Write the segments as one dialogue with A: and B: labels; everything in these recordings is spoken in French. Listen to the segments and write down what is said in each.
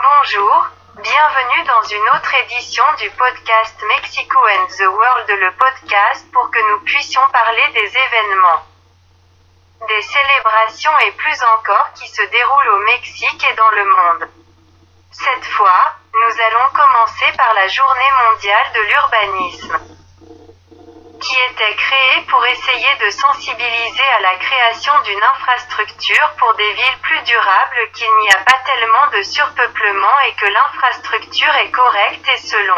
A: Bonjour, bienvenue dans une autre édition du podcast Mexico and the World, le podcast pour que nous puissions parler des événements, des célébrations et plus encore qui se déroulent au Mexique et dans le monde. Cette fois, nous allons commencer par la Journée mondiale de l'urbanisme, qui était créée pour essayer de sensibiliser à la création d'une infrastructure pour des villes plus durables, qu'il n'y a pas tellement de surpeuplement et que l'infrastructure est correcte et selon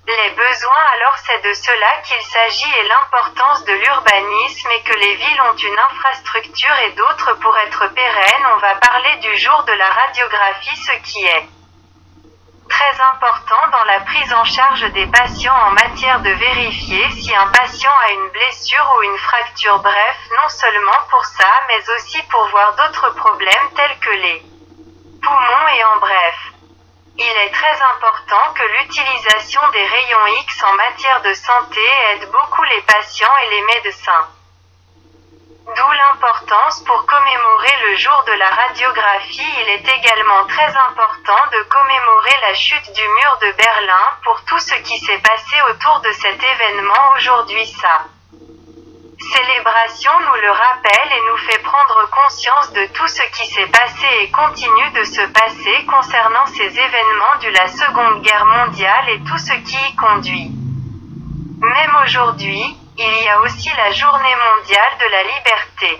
A: les besoins. Alors c'est de cela qu'il s'agit et l'importance de l'urbanisme et que les villes ont une infrastructure et d'autres pour être pérennes. On va parler du jour de la radiographie, ce qui est très important dans la prise en charge des patients en matière de vérifier si un patient a une blessure ou une fracture, bref, non seulement pour ça mais aussi pour voir d'autres problèmes tels que les poumons et en bref. Il est très important que l'utilisation des rayons X en matière de santé aide beaucoup les patients et les médecins. D'où l'importance pour commémorer le jour de la radiographie. Il est également très important de commémorer la chute du mur de Berlin pour tout ce qui s'est passé autour de cet événement aujourd'hui. Sa célébration nous le rappelle et nous fait prendre conscience de tout ce qui s'est passé et continue de se passer concernant ces événements de la Seconde Guerre mondiale et tout ce qui y conduit. Même aujourd'hui, il y a aussi la Journée mondiale de la liberté.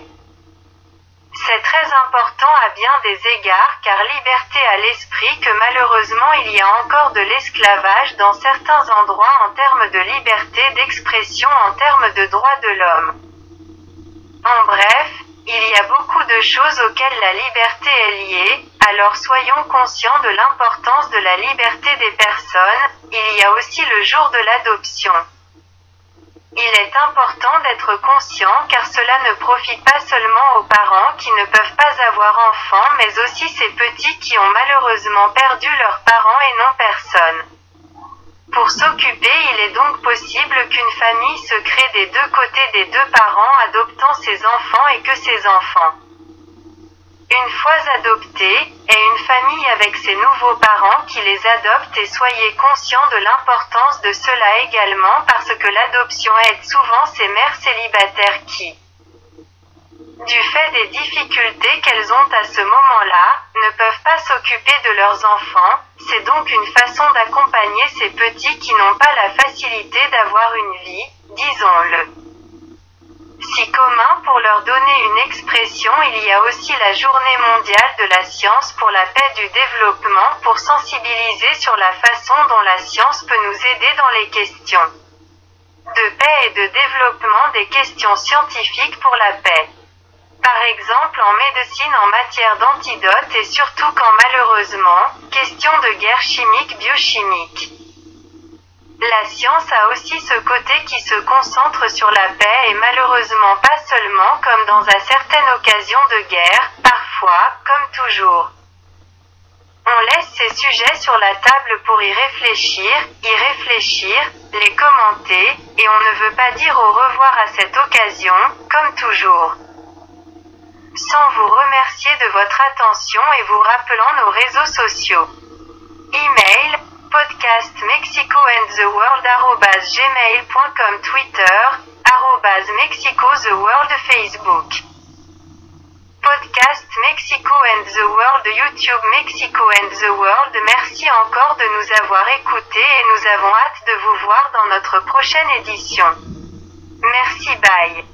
A: C'est très important à bien des égards car liberté à l'esprit que malheureusement il y a encore de l'esclavage dans certains endroits en termes de liberté d'expression, en termes de droits de l'homme. En bref, il y a beaucoup de choses auxquelles la liberté est liée, alors soyons conscients de l'importance de la liberté des personnes. Il y a aussi le jour de l'adoption. Il est important d'être conscient car cela ne profite pas seulement aux parents qui ne peuvent pas avoir enfants mais aussi ces petits qui ont malheureusement perdu leurs parents et non personne pour s'occuper. Il est donc possible qu'une famille se crée des deux côtés des deux parents adoptant ses enfants et que ces enfants, une fois adoptés, aient une famille avec ses nouveaux parents qui les adoptent et soyez conscients de l'importance de cela également parce que l'adoption aide souvent ces mères célibataires qui, du fait des difficultés qu'elles ont à ce moment-là, ne peuvent pas s'occuper de leurs enfants. C'est donc une façon d'accompagner ces petits qui n'ont pas la facilité d'avoir une vie, disons-le, si commun pour leur donner une expression. Il y a aussi la Journée mondiale de la science pour la paix du développement pour sensibiliser sur la façon dont la science peut nous aider dans les questions de paix et de développement, des questions scientifiques pour la paix. Par exemple en médecine en matière d'antidote et surtout quand malheureusement, question de guerre chimique, biochimique. La science a aussi ce côté qui se concentre sur la paix et malheureusement pas seulement comme dans à certaines occasions de guerre, parfois, comme toujours. On laisse ces sujets sur la table pour y réfléchir, les commenter, et on ne veut pas dire au revoir à cette occasion, comme toujours. Sans vous remercier de votre attention et vous rappelant nos réseaux sociaux. Email, podcast Mexico and the World @gmail.com, Twitter, @Mexico the World, Facebook. Podcast Mexico and the World, YouTube Mexico and the World. Merci encore de nous avoir écoutés et nous avons hâte de vous voir dans notre prochaine édition. Merci, bye.